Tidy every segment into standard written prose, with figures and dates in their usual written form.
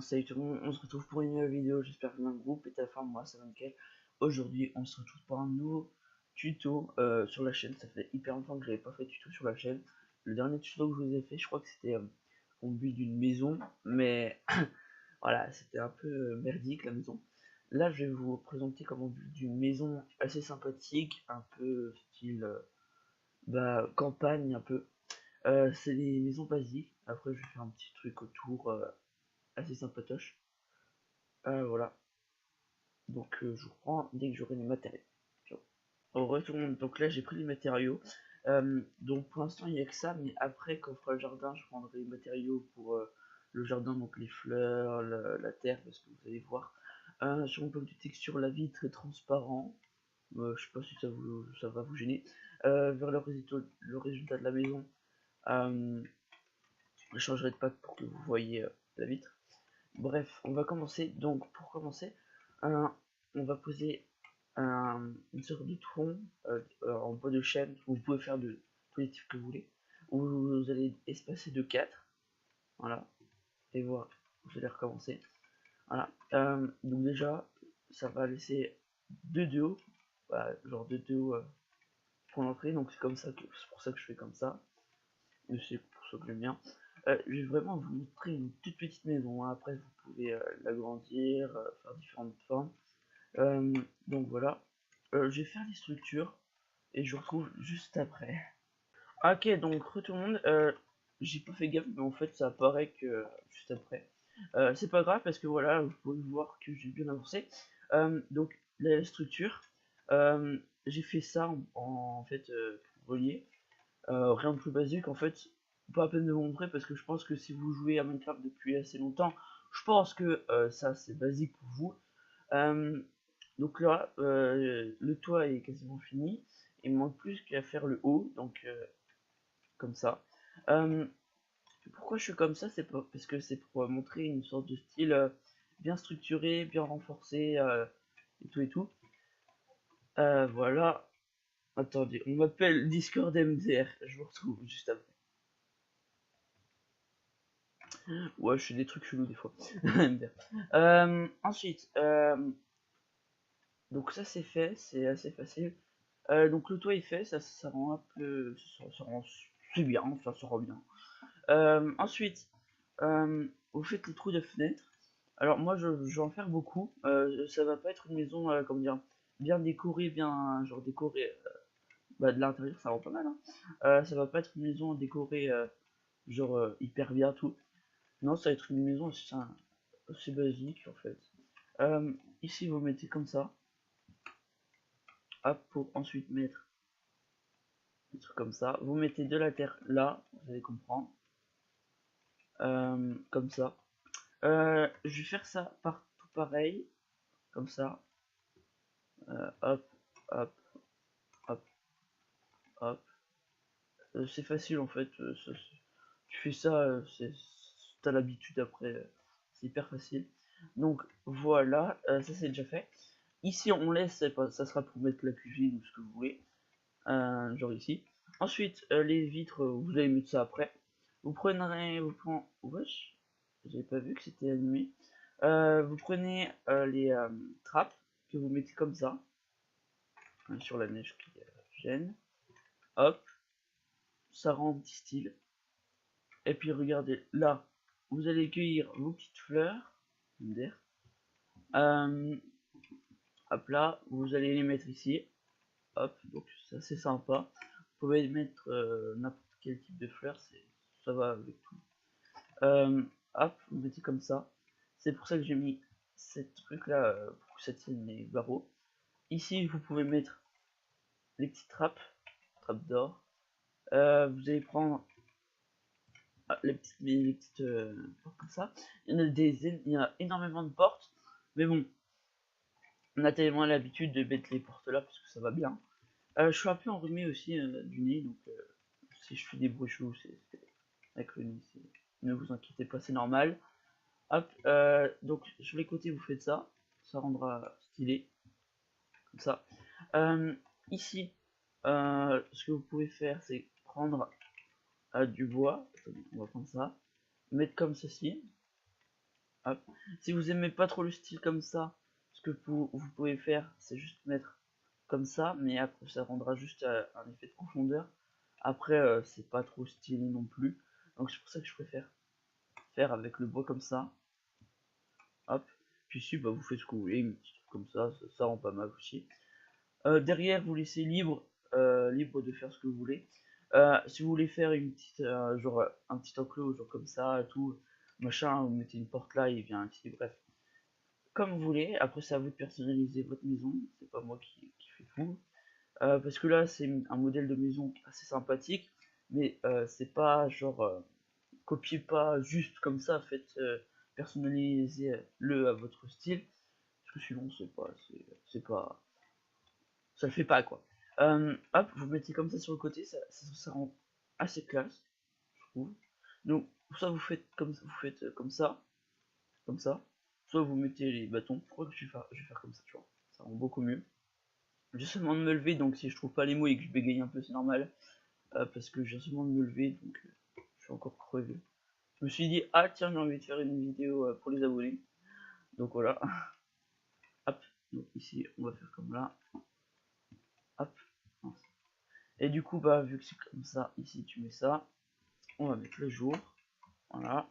salut tout le monde, on se retrouve pour une nouvelle vidéo, j'espère que le groupe est à la forme, moi ça va nickel. Aujourd'hui on se retrouve pour un nouveau tuto sur la chaîne, ça fait hyper longtemps que j'avais pas fait de tuto sur la chaîne. Le dernier tuto que je vous ai fait, je crois que c'était au but d'une maison, mais voilà, c'était un peu merdique la maison. Là je vais vous présenter comme au but d'une maison assez sympathique, un peu style campagne un peu. C'est des maisons basiques, après je vais faire un petit truc autour assez sympatoche. Voilà, donc je vous reprends dès que j'aurai les matériaux. On retourne, donc là j'ai pris les matériaux. Donc pour l'instant il n'y a que ça, mais après quand on fera le jardin, je prendrai les matériaux pour le jardin, donc les fleurs, la terre, parce que vous allez voir. Sur mon bloc de texture, la vitre est transparent. Je sais pas si ça va vous gêner. Vers le résultat de la maison, je changerai de pâte pour que vous voyez la vitre. Bref, on va commencer. Donc, pour commencer, on va poser une sorte de tronc en bois de chêne. Vous pouvez faire de tous les types que vous voulez. Où vous allez espacer de 4. Voilà. Et voilà, vous allez recommencer. Voilà. Donc déjà, ça va laisser 2 de haut. Voilà, genre 2 de haut pour l'entrée. Donc c'est pour ça que je fais comme ça. Et c'est pour ça que j'aime bien. Je vais vraiment vous montrer une toute petite maison, hein. Après vous pouvez l'agrandir, faire différentes formes. Donc voilà, je vais faire les structures et je vous retrouve juste après. Ok, donc tout le monde, j'ai pas fait gaffe, mais en fait ça apparaît que juste après. C'est pas grave parce que voilà, vous pouvez voir que j'ai bien avancé. Donc la structure, j'ai fait ça en fait pour relier. Rien de plus basique en fait, pas à peine de vous montrer parce que je pense que si vous jouez à Minecraft depuis assez longtemps, je pense que ça c'est basique pour vous. Euh, donc là, le toit est quasiment fini. Il me manque plus qu'à faire le haut, donc comme ça. Euh, Pourquoi je suis comme ça? C'est pas parce que c'est pour montrer une sorte de style bien structuré, bien renforcé et tout et tout. Voilà. Attendez, on m'appelle Discord MDR. Je vous retrouve juste après. Ouais, je fais des trucs chelous des fois. Ensuite, donc ça c'est fait, c'est assez facile. Donc le toit est fait, ça rend un peu, ça rend, c'est bien, ça rend bien. Ensuite, vous faites les trous de fenêtre. Alors moi je vais en faire beaucoup. Ça va pas être une maison, comment dire, bien décorée, bien genre décorée. De l'intérieur ça rend pas mal. Hein. Ça va pas être une maison décorée genre hyper bien tout. Non, ça va être une maison assez basique en fait. Ici vous mettez comme ça. Hop, pour ensuite mettre des trucs comme ça. Vous mettez de la terre là, vous allez comprendre. Comme ça. Je vais faire ça partout pareil, comme ça. Hop, hop, hop, hop. C'est facile en fait. Tu fais ça, t'as l'habitude après. C'est hyper facile. Donc voilà, ça c'est déjà fait. Ici on laisse, ça sera pour mettre la cuisine ou ce que vous voulez. Genre ici. Ensuite, les vitres, vous allez mettre ça après. Vous prenez, wesh, j'avais pas vu que c'était animé. Vous prenez les trappes que vous mettez comme ça, hein, sur la neige qui gêne. Hop, ça rend petit style. Et puis regardez, là, vous allez cueillir vos petites fleurs. Euh, Hop là, vous allez les mettre ici. Hop, donc ça c'est sympa. Vous pouvez mettre n'importe quel type de fleurs, ça va avec tout. Hop, vous mettez comme ça. C'est pour ça que j'ai mis cette truc là pour que ça tienne les barreaux. Ici, vous pouvez mettre les petites trappes d'or. Vous allez prendre les petites portes comme ça. Il y a énormément de portes, mais bon, on a tellement l'habitude de mettre les portes là parce que ça va bien. Je suis un peu enrhumé aussi du nez, donc si je fais des bruits chelous, c'est avec le nez. Ne vous inquiétez pas, c'est normal. Hop, donc sur les côtés vous faites ça rendra stylé, comme ça. Euh, Ici, ce que vous pouvez faire, c'est prendre du bois. Attendez, on va prendre ça, mettre comme ceci. Hop. Si vous aimez pas trop le style comme ça, ce que vous pouvez faire, c'est juste mettre comme ça, mais après ça rendra juste un effet de profondeur. Après, c'est pas trop stylé non plus, donc c'est pour ça que je préfère faire avec le bois comme ça. Hop. Puis ici, bah, vous faites ce que vous voulez, une petite comme ça rend pas mal aussi. Derrière, vous laissez libre, libre de faire ce que vous voulez. Si vous voulez faire une petite, genre un petit enclos, genre comme ça, tout machin, vous mettez une porte là, il vient ici, bref, comme vous voulez. Après, c'est à vous de personnaliser votre maison, c'est pas moi qui fais tout. Parce que là, c'est un modèle de maison assez sympathique, mais c'est pas genre copiez pas juste comme ça, faites personnalisez-le à votre style, parce que sinon c'est pas ça le fait pas quoi. Hop, vous mettez comme ça sur le côté, ça rend assez classe, je trouve. Donc soit vous faites comme ça, soit vous mettez les bâtons. Je crois que je vais faire comme ça, tu vois. Ça rend beaucoup mieux. J'ai seulement de me lever, donc si je trouve pas les mots et que je bégaye un peu, c'est normal. Parce que j'ai seulement de me lever, donc je suis encore crevé. Je me suis dit, ah tiens, j'ai envie de faire une vidéo pour les abonnés. Donc voilà. Hop. Donc ici, on va faire comme là. Hop. Et du coup, bah, vu que c'est comme ça, ici tu mets ça. On va mettre le jour. Voilà.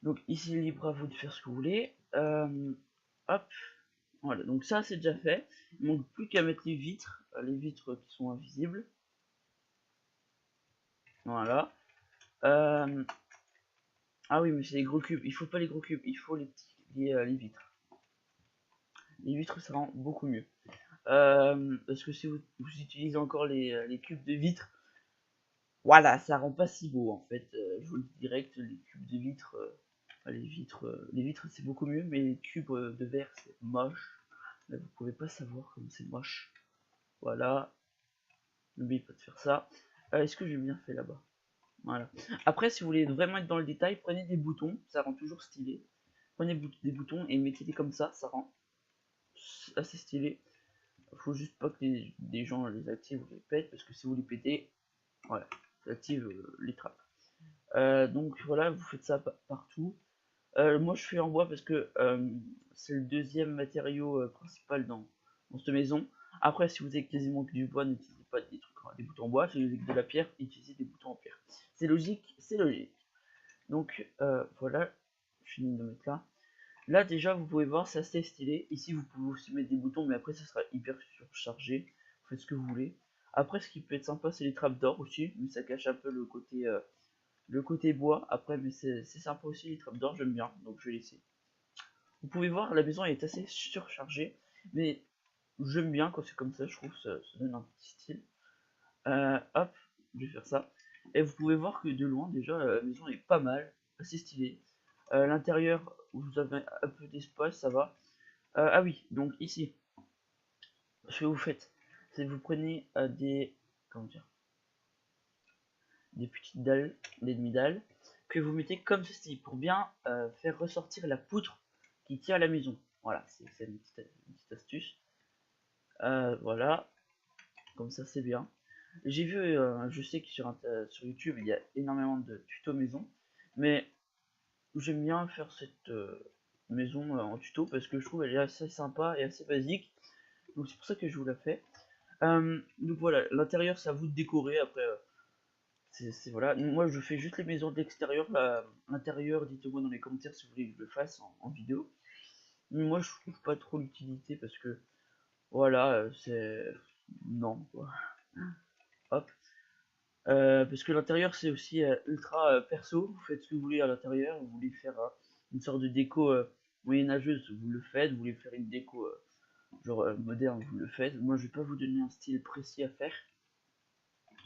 Donc ici, libre à vous de faire ce que vous voulez. Hop. Voilà, donc ça c'est déjà fait. Il manque plus qu'à mettre les vitres qui sont invisibles. Voilà. Ah oui, mais c'est les gros cubes. Il faut pas les gros cubes, il faut les petits, les vitres. Les vitres, ça rend beaucoup mieux. Parce que si vous utilisez encore les cubes de vitres, voilà, ça rend pas si beau en fait. Je vous le dis direct, les cubes de vitres, les vitres c'est beaucoup mieux, mais les cubes de verre c'est moche. Là, vous pouvez pas savoir comme c'est moche. Voilà, n'oubliez pas de faire ça. Est-ce que j'ai bien fait là-bas? Voilà. Après, si vous voulez vraiment être dans le détail, prenez des boutons, ça rend toujours stylé. Prenez des boutons et mettez-les comme ça rend assez stylé. Faut juste pas que des gens les activent ou les pètent, parce que si vous les pétez, voilà, ça active les trappes. Donc voilà, vous faites ça partout. Moi je fais en bois parce que c'est le deuxième matériau principal dans cette maison. Après, si vous avez quasiment que du bois, n'utilisez pas des boutons en bois. Si vous avez que de la pierre, utilisez des boutons en pierre. C'est logique, c'est logique. Donc voilà, je finis de mettre là. Là déjà vous pouvez voir c'est assez stylé. Ici vous pouvez aussi mettre des boutons, mais après ça sera hyper surchargé. Vous faites ce que vous voulez. Après ce qui peut être sympa c'est les trappes d'or aussi, mais ça cache un peu le côté bois. Après mais c'est sympa aussi les trappes d'or, j'aime bien, donc je vais laisser. Vous pouvez voir la maison est assez surchargée, mais j'aime bien quand c'est comme ça, je trouve ça donne un petit style. Hop, je vais faire ça. Et vous pouvez voir que de loin déjà la maison est pas mal, assez stylée. L'intérieur, vous avez un peu d'espace, ça va. Ah oui, donc ici, ce que vous faites, c'est que vous prenez comment dire, des petites dalles, des demi-dalles, que vous mettez comme ceci pour bien faire ressortir la poutre qui tient à la maison. Voilà, c'est une petite astuce. Voilà, comme ça c'est bien. J'ai vu, je sais que sur YouTube il y a énormément de tutos maison, mais j'aime bien faire cette maison en tuto parce que je trouve elle est assez sympa et assez basique. Donc c'est pour ça que je vous la fais. Donc voilà, l'intérieur c'est à vous de décorer. Après, voilà. Moi je fais juste les maisons de l'extérieur. L'intérieur, dites-moi dans les commentaires si vous voulez que je le fasse en vidéo. Mais moi je trouve pas trop l'utilité parce que voilà, c'est non quoi. Hop. Parce que l'intérieur c'est aussi ultra perso, vous faites ce que vous voulez à l'intérieur, vous voulez faire une sorte de déco moyenâgeuse, vous le faites, vous voulez faire une déco genre moderne, vous le faites. Moi je vais pas vous donner un style précis à faire.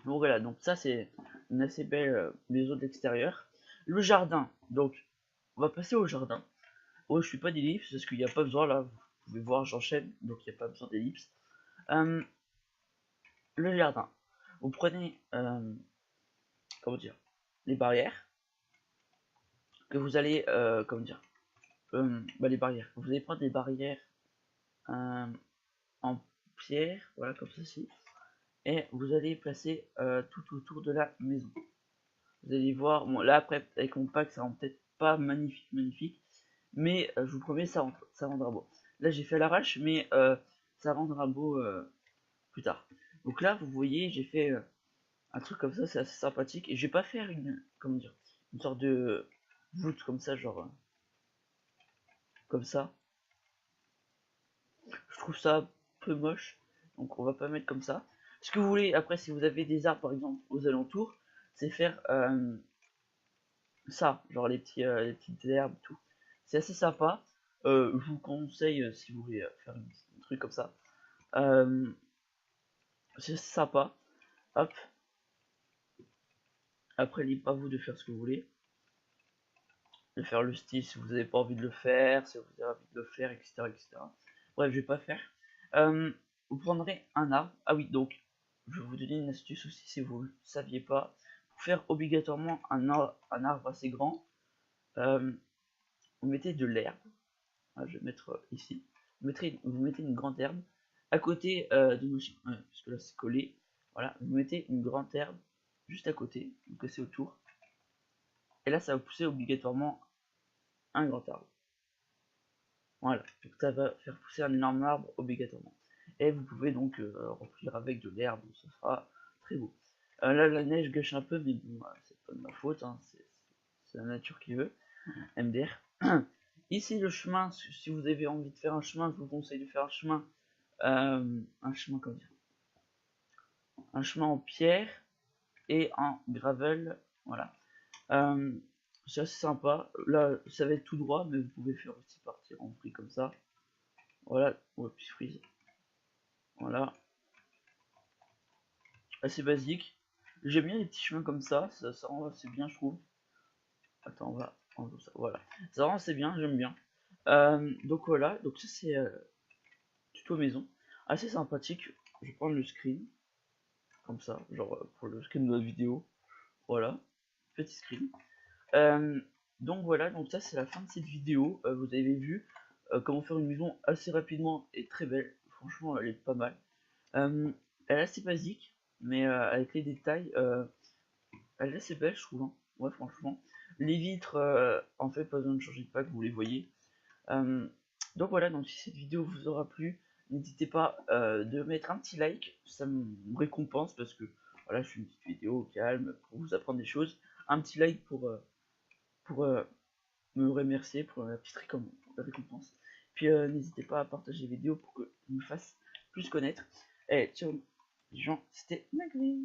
Donc voilà, donc ça c'est une assez belle maison d'extérieur. Le jardin, donc on va passer au jardin. Oh je suis pas d'ellipse parce qu'il n'y a pas besoin là, vous pouvez voir j'enchaîne, donc il n'y a pas besoin d'ellipse. Le jardin, vous prenez comment dire, les barrières que vous allez, comment dire, bah, les barrières. Vous allez prendre des barrières en pierre, voilà comme ceci, et vous allez placer tout autour de la maison. Vous allez voir, bon là après avec mon pack ça rend peut-être pas magnifique, mais je vous promets, ça rendra beau. Là, j'ai fait à l'arrache, mais ça rendra beau plus tard. Donc là, vous voyez, j'ai fait un truc comme ça, c'est assez sympathique. Et je vais pas faire comment dire, une sorte de voûte comme ça, genre comme ça. Je trouve ça un peu moche, donc on va pas mettre comme ça. Ce que vous voulez, après, si vous avez des arbres par exemple aux alentours, c'est faire ça, genre les petites herbes, tout. C'est assez sympa. Je vous conseille, si vous voulez faire un truc comme ça, euh, c'est sympa. Hop. Après, libre à vous de faire ce que vous voulez. De faire le style si vous n'avez pas envie de le faire, si vous avez envie de le faire, etc. etc. Bref, je vais pas faire. Vous prendrez un arbre. Ah oui, donc, je vais vous donner une astuce aussi si vous ne le saviez pas. Pour faire obligatoirement un arbre assez grand, vous mettez de l'herbe. Ah, je vais mettre ici. Vous mettez une grande herbe à côté de nos chiens, parce que là c'est collé. Voilà, vous mettez une grande herbe juste à côté, donc c'est autour. Et là, ça va pousser obligatoirement un grand arbre. Voilà, donc ça va faire pousser un énorme arbre obligatoirement. Et vous pouvez donc remplir avec de l'herbe, ça sera très beau. Là, la neige gâche un peu, mais bon, c'est pas de ma faute, hein, c'est la nature qui veut. MDR. Ici, le chemin, si vous avez envie de faire un chemin, je vous conseille de faire un chemin, comment dire, un chemin en pierre et en gravel, voilà. C'est assez sympa. Là, ça va être tout droit, mais vous pouvez faire aussi partir en free comme ça. Voilà, ouais, puis freeze. Voilà, assez basique. J'aime bien les petits chemins comme ça rend assez bien, je trouve. Attends, on va enlever ça. Voilà, ça rend assez bien, j'aime bien. Donc voilà, donc ça c'est tuto maison, assez sympathique. Je vais prendre le screen comme ça, genre pour le screen de notre vidéo. Voilà, petit screen. Donc voilà, donc ça c'est la fin de cette vidéo. Vous avez vu comment faire une maison assez rapidement et très belle. Franchement, elle est pas mal. Elle est assez basique, mais avec les détails, elle est assez belle, je trouve. Hein. Ouais, franchement. Les vitres, en fait, pas besoin de changer de pack, vous les voyez. Donc voilà, donc si cette vidéo vous aura plu, n'hésitez pas de mettre un petit like, ça me récompense parce que voilà, je fais une petite vidéo calme pour vous apprendre des choses. Un petit like pour me remercier pour la petite récompense. Puis n'hésitez pas à partager la vidéo pour que je me fasse plus connaître. Et ciao les gens, c'était Nagri.